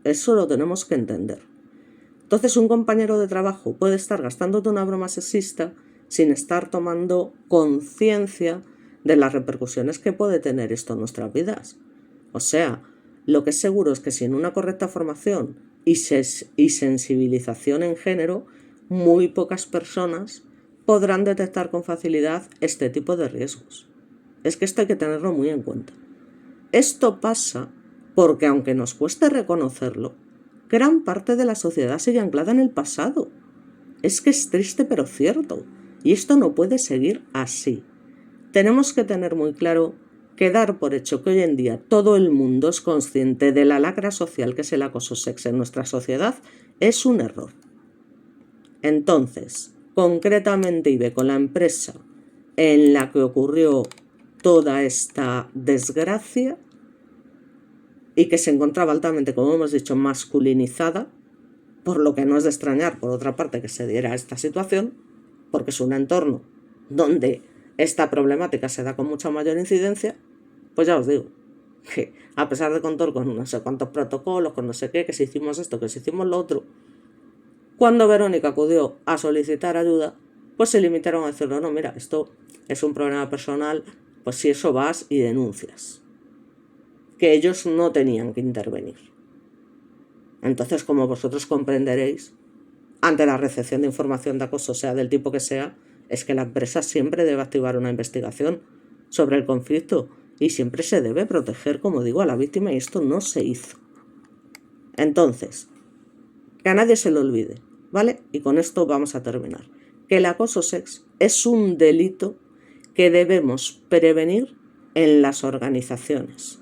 Eso lo tenemos que entender. Entonces, un compañero de trabajo puede estar gastándote una broma sexista sin estar tomando conciencia de las repercusiones que puede tener esto en nuestras vidas. O sea, lo que es seguro es que sin una correcta formación y sensibilización en género, muy pocas personas podrán detectar con facilidad este tipo de riesgos. Es que esto hay que tenerlo muy en cuenta. Esto pasa porque, aunque nos cueste reconocerlo, gran parte de la sociedad sigue anclada en el pasado. Es que es triste pero cierto, y esto no puede seguir así. Tenemos que tener muy claro que dar por hecho que hoy en día todo el mundo es consciente de la lacra social que es el acoso sexual en nuestra sociedad es un error. Entonces, concretamente IBE, con la empresa en la que ocurrió toda esta desgracia y que se encontraba altamente, como hemos dicho, masculinizada, por lo que no es de extrañar, por otra parte, que se diera esta situación, porque es un entorno donde esta problemática se da con mucha mayor incidencia, pues ya os digo, que a pesar de contar con no sé cuántos protocolos, con no sé qué, que si hicimos esto, que si hicimos lo otro, cuando Verónica acudió a solicitar ayuda, pues se limitaron a decirle, no, mira, esto es un problema personal, pues si eso vas y denuncias. Que ellos no tenían que intervenir. Entonces, como vosotros comprenderéis, ante la recepción de información de acoso, sea del tipo que sea, es que la empresa siempre debe activar una investigación sobre el conflicto y siempre se debe proteger, como digo, a la víctima, y esto no se hizo. Entonces, que a nadie se le olvide, ¿vale? Y con esto vamos a terminar. Que el acoso sexual es un delito que debemos prevenir en las organizaciones.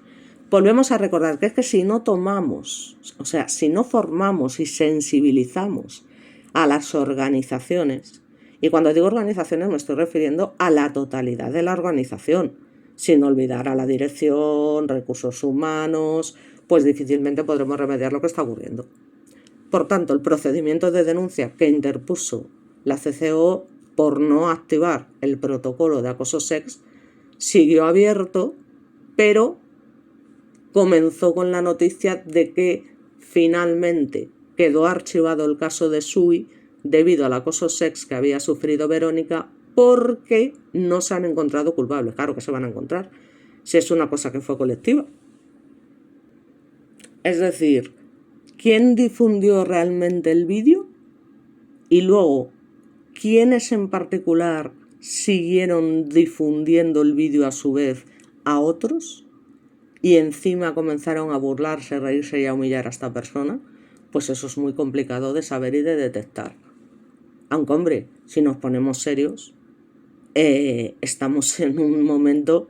Volvemos a recordar que es que si no tomamos, o sea, si no formamos y sensibilizamos a las organizaciones, y cuando digo organizaciones me estoy refiriendo a la totalidad de la organización, sin olvidar a la dirección, recursos humanos, pues difícilmente podremos remediar lo que está ocurriendo. Por tanto, el procedimiento de denuncia que interpuso la CCO por no activar el protocolo de acoso sexual siguió abierto, pero comenzó con la noticia de que finalmente quedó archivado el caso de Sui debido al acoso sexual que había sufrido Verónica, porque no se han encontrado culpables. Claro que se van a encontrar, si es una cosa que fue colectiva. Es decir, ¿quién difundió realmente el vídeo? Y luego, ¿quiénes en particular siguieron difundiendo el vídeo a su vez a otros? Y encima comenzaron a burlarse, reírse y a humillar a esta persona, pues eso es muy complicado de saber y de detectar. Aunque, hombre, si nos ponemos serios, estamos en un momento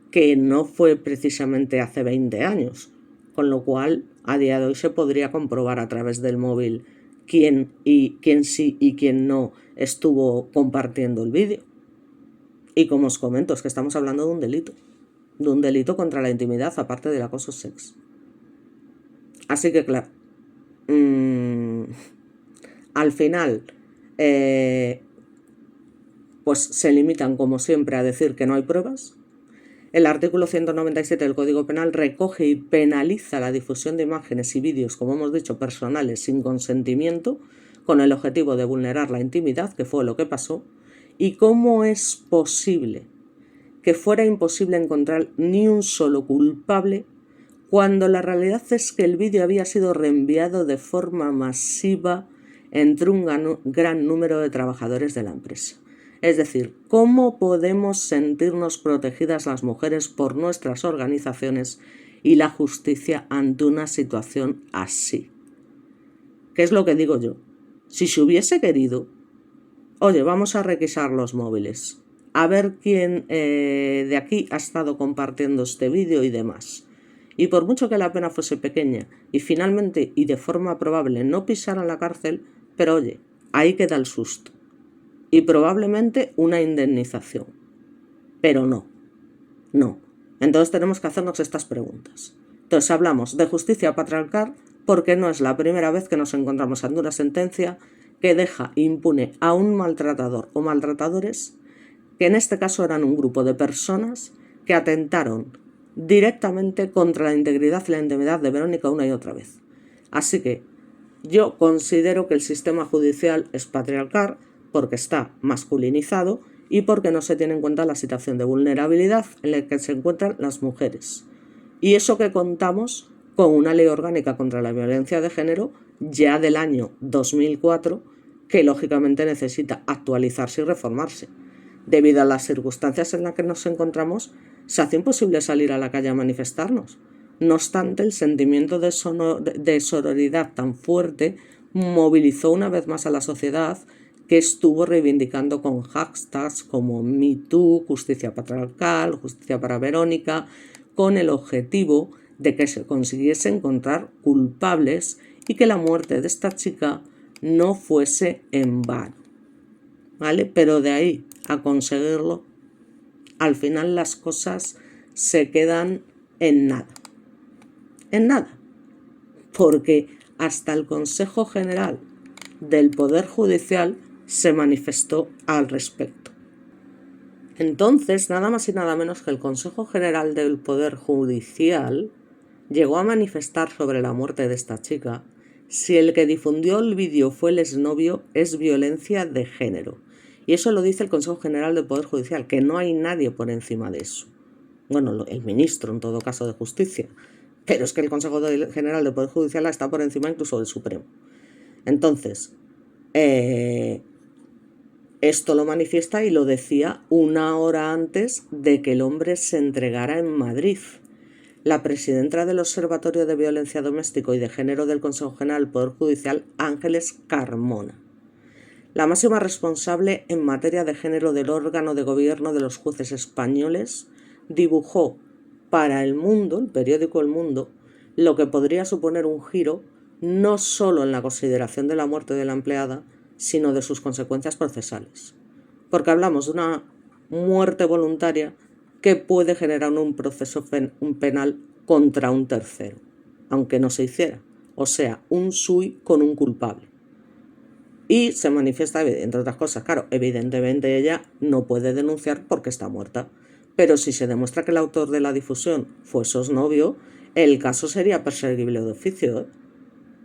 que no fue precisamente hace 20 años, con lo cual a día de hoy se podría comprobar a través del móvil quién sí y quién no estuvo compartiendo el vídeo. Y como os comento, es que estamos hablando de un delito contra la intimidad, aparte del acoso sexual. Así que claro, al final pues se limitan como siempre a decir que no hay pruebas. El artículo 197 del Código Penal recoge y penaliza la difusión de imágenes y vídeos, como hemos dicho, personales sin consentimiento, con el objetivo de vulnerar la intimidad, que fue lo que pasó. ¿Y cómo es posible que fuera imposible encontrar ni un solo culpable cuando la realidad es que el vídeo había sido reenviado de forma masiva entre un gran número de trabajadores de la empresa? Es decir, ¿cómo podemos sentirnos protegidas las mujeres por nuestras organizaciones y la justicia ante una situación así? ¿Qué es lo que digo yo? Si se hubiese querido, oye, vamos a requisar los móviles, a ver quién de aquí ha estado compartiendo este vídeo y demás. Y por mucho que la pena fuese pequeña y finalmente y de forma probable no pisara la cárcel, pero oye, ahí queda el susto. Y probablemente una indemnización. Pero no. Entonces tenemos que hacernos estas preguntas. Entonces hablamos de justicia patriarcal porque no es la primera vez que nos encontramos ante una sentencia que deja impune a un maltratador o maltratadores, que en este caso eran un grupo de personas que atentaron directamente contra la integridad y la intimidad de Verónica una y otra vez. Así que yo considero que el sistema judicial es patriarcal porque está masculinizado y porque no se tiene en cuenta la situación de vulnerabilidad en la que se encuentran las mujeres. Y eso que contamos con una ley orgánica contra la violencia de género ya del año 2004, que lógicamente necesita actualizarse y reformarse. Debido a las circunstancias en las que nos encontramos, se hace imposible salir a la calle a manifestarnos. No obstante, el sentimiento de sororidad tan fuerte movilizó una vez más a la sociedad, que estuvo reivindicando con hashtags como MeToo, justicia patriarcal, justicia para Verónica, con el objetivo de que se consiguiese encontrar culpables y que la muerte de esta chica no fuese en vano, ¿vale? Pero de ahí a conseguirlo, al final las cosas se quedan en nada, porque hasta el Consejo General del Poder Judicial se manifestó al respecto. Entonces, nada más y nada menos que el Consejo General del Poder Judicial llegó a manifestar sobre la muerte de esta chica: si el que difundió el vídeo fue el exnovio, es violencia de género. Y eso lo dice el Consejo General del Poder Judicial, que no hay nadie por encima de eso. Bueno, el ministro en todo caso de Justicia, pero es que el Consejo General del Poder Judicial está por encima incluso del Supremo. Entonces, esto lo manifiesta y lo decía una hora antes de que el hombre se entregara en Madrid. La presidenta del Observatorio de Violencia Doméstica y de Género del Consejo General del Poder Judicial, Ángeles Carmona, la máxima responsable en materia de género del órgano de gobierno de los jueces españoles, dibujó para El Mundo, el periódico El Mundo, lo que podría suponer un giro no solo en la consideración de la muerte de la empleada, sino de sus consecuencias procesales. Porque hablamos de una muerte voluntaria que puede generar un proceso penal contra un tercero, aunque no se hiciera, o sea, un sui con un culpable. Y se manifiesta, entre otras cosas, claro, evidentemente ella no puede denunciar porque está muerta, pero si se demuestra que el autor de la difusión fue su exnovio, el caso sería perseguible de oficio, ¿eh?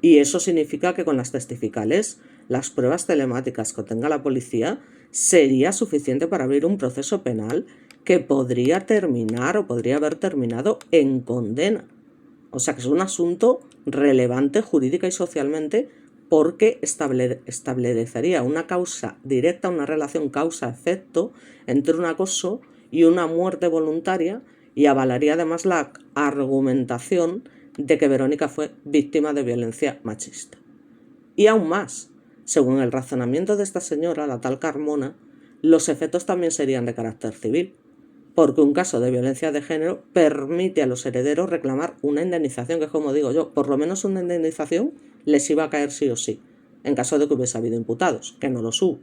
Y eso significa que con las testificales, las pruebas telemáticas que tenga la policía, sería suficiente para abrir un proceso penal que podría terminar o podría haber terminado en condena. O sea que es un asunto relevante jurídica y socialmente, porque establecería una causa directa, una relación causa-efecto entre un acoso y una muerte voluntaria, y avalaría además la argumentación de que Verónica fue víctima de violencia machista. Y aún más, según el razonamiento de esta señora, la tal Carmona, los efectos también serían de carácter civil, porque un caso de violencia de género permite a los herederos reclamar una indemnización, que es, como digo yo, por lo menos una indemnización les iba a caer sí o sí, en caso de que hubiese habido imputados, que no los hubo,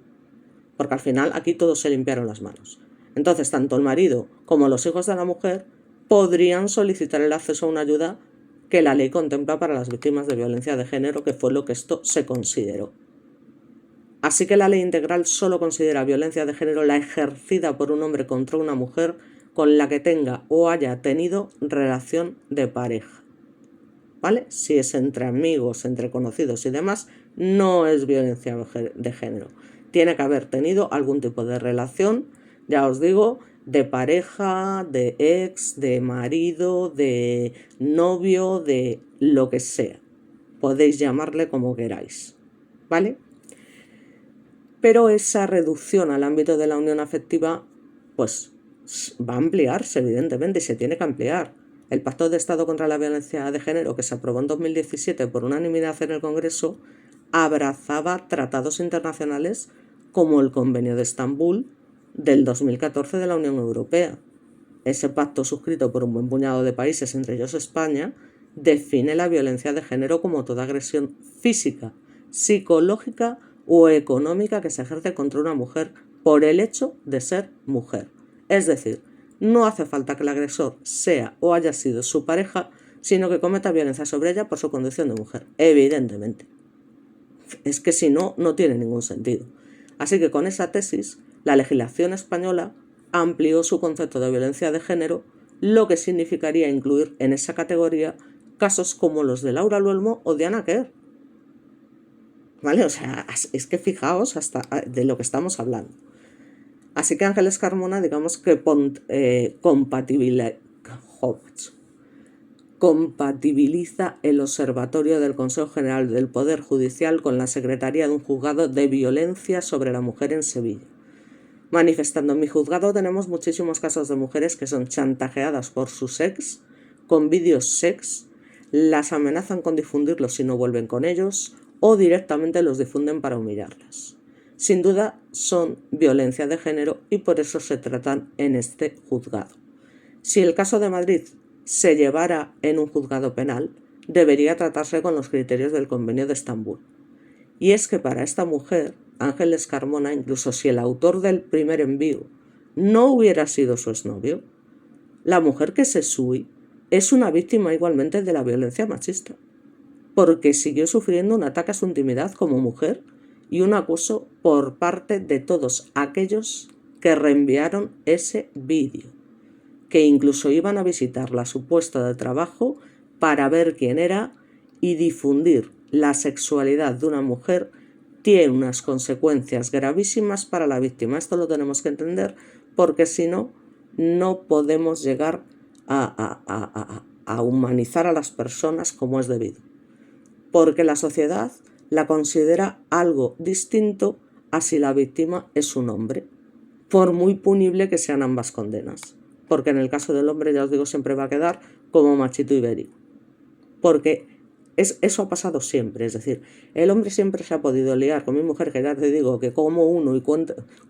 porque al final aquí todos se limpiaron las manos. Entonces, tanto el marido como los hijos de la mujer podrían solicitar el acceso a una ayuda que la ley contempla para las víctimas de violencia de género, que fue lo que esto se consideró. Así que la ley integral solo considera violencia de género la ejercida por un hombre contra una mujer con la que tenga o haya tenido relación de pareja, ¿vale? Si es entre amigos, entre conocidos y demás, no es violencia de género. Tiene que haber tenido algún tipo de relación, ya os digo, de pareja, de ex, de marido, de novio, de lo que sea. Podéis llamarle como queráis, ¿vale? Pero esa reducción al ámbito de la unión afectiva, pues va a ampliarse, evidentemente, y se tiene que ampliar. El Pacto de Estado contra la Violencia de Género, que se aprobó en 2017 por unanimidad en el Congreso, abrazaba tratados internacionales como el Convenio de Estambul del 2014 de la Unión Europea. Ese pacto, suscrito por un buen puñado de países, entre ellos España, define la violencia de género como toda agresión física, psicológica o económica que se ejerce contra una mujer por el hecho de ser mujer. Es decir, no hace falta que el agresor sea o haya sido su pareja, sino que cometa violencia sobre ella por su condición de mujer, evidentemente. Es que si no, no tiene ningún sentido. Así que con esa tesis, la legislación española amplió su concepto de violencia de género, lo que significaría incluir en esa categoría casos como los de Laura Luelmo o de Ana Quer. ¿Vale? O sea, es que fijaos hasta de lo que estamos hablando. Así que Ángeles Carmona, digamos que compatibiliza el Observatorio del Consejo General del Poder Judicial con la Secretaría de un juzgado de violencia sobre la mujer en Sevilla, manifestando: en mi juzgado tenemos muchísimos casos de mujeres que son chantajeadas por sus ex con vídeos sex, las amenazan con difundirlos si no vuelven con ellos, o directamente los difunden para humillarlas. sin duda son violencia de género y por eso se tratan en este juzgado. Si el caso de Madrid se llevara en un juzgado penal, debería tratarse con los criterios del Convenio de Estambul. Y es que para esta mujer, Ángeles Carmona, incluso si el autor del primer envío no hubiera sido su exnovio, la mujer que se sui es una víctima igualmente de la violencia machista, porque siguió sufriendo un ataque a su intimidad como mujer y un acoso por parte de todos aquellos que reenviaron ese vídeo, que incluso iban a visitarla a su puesto de trabajo para ver quién era, y difundir la sexualidad de una mujer tiene unas consecuencias gravísimas para la víctima. Esto lo tenemos que entender, porque si no, no podemos llegar a humanizar a las personas como es debido, porque la sociedad la considera algo distinto a si la víctima es un hombre, por muy punible que sean ambas condenas, porque en el caso del hombre, ya os digo, siempre va a quedar como machito ibérico, porque eso ha pasado siempre. Es decir, el hombre siempre se ha podido liar con mi mujer, que ya te digo que como uno y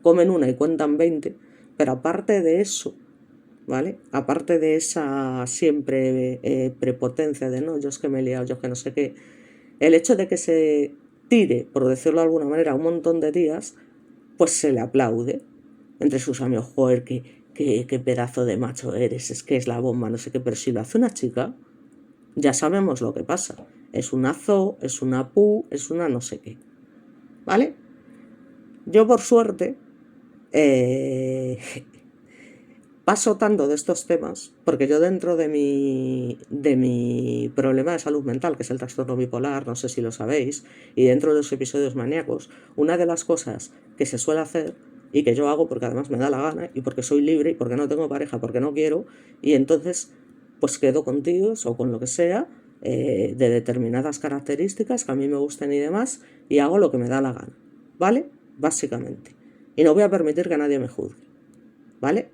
comen una y cuentan 20, pero aparte de eso, ¿vale? Aparte de esa siempre prepotencia de no, yo es que me he liado, yo es que no sé qué, el hecho de que se tire, por decirlo de alguna manera, un montón de días, pues se le aplaude entre sus amigos. Joder, qué pedazo de macho eres, es que es la bomba, no sé qué. Pero si lo hace una chica, ya sabemos lo que pasa. Es una zo, es una pu, es una no sé qué, ¿vale? Yo, por suerte, paso tanto de estos temas, porque yo, dentro de mi problema de salud mental, que es el trastorno bipolar, no sé si lo sabéis, y dentro de los episodios maníacos, una de las cosas que se suele hacer, y que yo hago porque además me da la gana, y porque soy libre, y porque no tengo pareja, porque no quiero, y entonces pues quedo con tíos o con lo que sea, de determinadas características que a mí me gusten y demás, y hago lo que me da la gana, ¿vale? Básicamente. Y no voy a permitir que nadie me juzgue, ¿vale?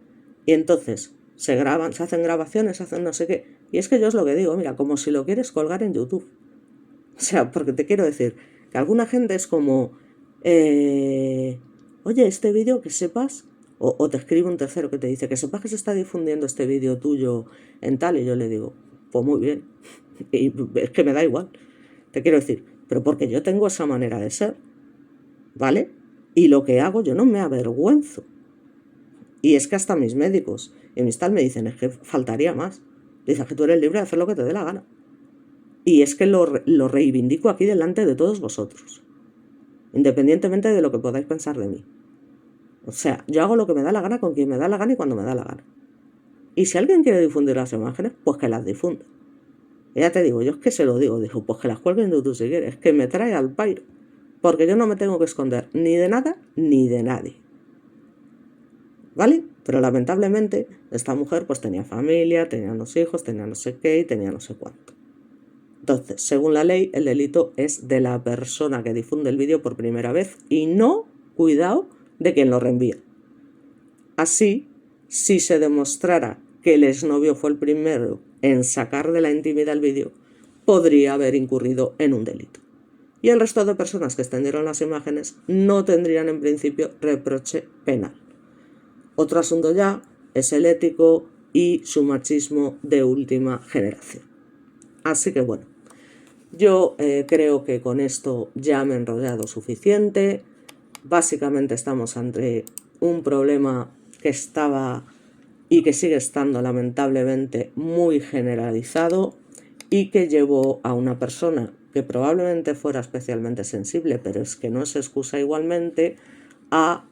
Y entonces se graban, se hacen grabaciones, se hacen no sé qué. Y es que yo es lo que digo, mira, como si lo quieres colgar en YouTube. O sea, porque te quiero decir que alguna gente es como, oye, este vídeo, que sepas, o te escribe un tercero que te dice que sepas que se está difundiendo este vídeo tuyo en tal, y yo le digo, pues muy bien, y es que me da igual, te quiero decir, pero porque yo tengo esa manera de ser, ¿vale? Y lo que hago, yo no me avergüenzo. Y es que hasta mis médicos y mis tal me dicen, es que faltaría más. Dices que tú eres libre de hacer lo que te dé la gana. Y es que lo reivindico aquí delante de todos vosotros, independientemente de lo que podáis pensar de mí. O sea, yo hago lo que me da la gana con quien me da la gana y cuando me da la gana. Y si alguien quiere difundir las imágenes, pues que las difunda. Y ya te digo, yo es que se lo digo, pues que las cuelguen en YouTube si quieres, que me trae al pairo. Porque yo no me tengo que esconder ni de nada ni de nadie, ¿vale? Pero lamentablemente esta mujer pues tenía familia, tenía unos hijos, tenía no sé qué y tenía no sé cuánto. Entonces, según la ley, el delito es de la persona que difunde el vídeo por primera vez y no, cuidado, de quien lo reenvía. Así, si se demostrara que el exnovio fue el primero en sacar de la intimidad el vídeo, podría haber incurrido en un delito. Y el resto de personas que extendieron las imágenes no tendrían en principio reproche penal. Otro asunto ya es el ético y su machismo de última generación. Así que bueno, yo creo que con esto ya me he enrollado suficiente. Básicamente estamos ante un problema que estaba y que sigue estando lamentablemente muy generalizado y que llevó a una persona que probablemente fuera especialmente sensible, pero es que no es excusa igualmente, a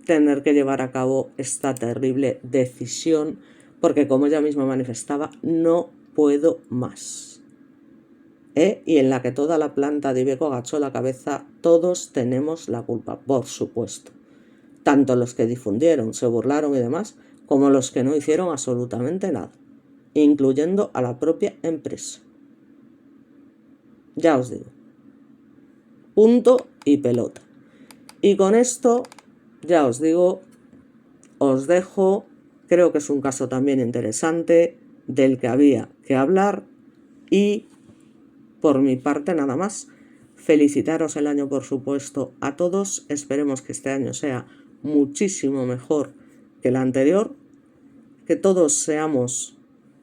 tener que llevar a cabo esta terrible decisión, porque como ella misma manifestaba, no puedo más. Y en la que toda la planta de Iveco agachó la cabeza, todos tenemos la culpa, por supuesto. Tanto los que difundieron, se burlaron y demás, como los que no hicieron absolutamente nada, incluyendo a la propia empresa. Ya os digo. Punto y pelota. Y con esto, ya os digo, os dejo. Creo que es un caso también interesante del que había que hablar y por mi parte nada más. Felicitaros el año, por supuesto, a todos. Esperemos que este año sea muchísimo mejor que el anterior, que todos seamos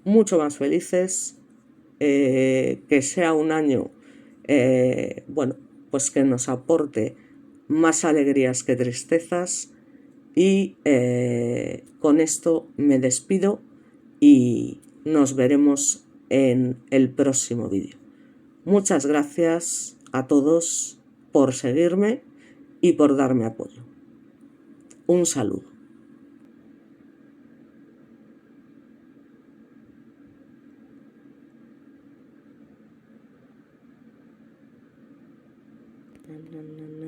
mucho más felices, que sea un año, bueno, pues que nos aporte más alegrías que tristezas. Y con esto me despido y nos veremos en el próximo vídeo. Muchas gracias a todos por seguirme y por darme apoyo. Un saludo. Na, na, na, na.